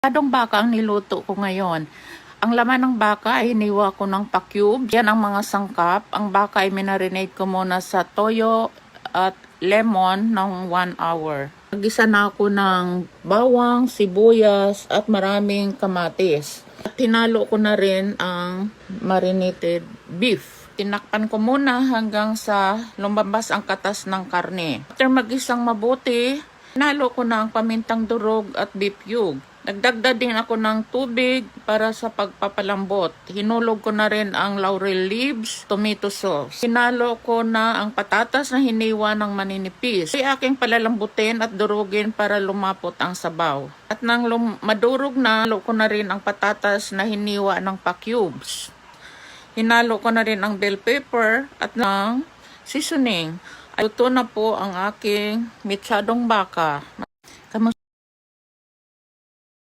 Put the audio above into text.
Adong baka ang niluto ko ngayon. Ang laman ng baka ay hiniwa ko ng pa-cube. Yan ang mga sangkap. Ang baka ay minarinate ko muna sa toyo at lemon ng 1 hour. Nagisa na ako ng bawang, sibuyas at maraming kamatis. At tinalo ko na rin ang marinated beef. Tinakpan ko muna hanggang sa lumabas ang katas ng karne. After mag-isang mabuti, tinalo ko na ang pamintang durog at beef cube. Nagdagdag din ako ng tubig para sa pagpapalambot. Hinulog ko na rin ang laurel leaves, tomato sauce. Hinalo ko na ang patatas na hiniwa ng maninipis. Ay aking palalambutin at durugin para lumapot ang sabaw. At nang madurog na, halo ko na rin ang patatas na hiniwa ng pa-cubes. Hinalo ko na rin ang bell pepper at ng seasoning. Ay luto na po ang aking mitsadong baka.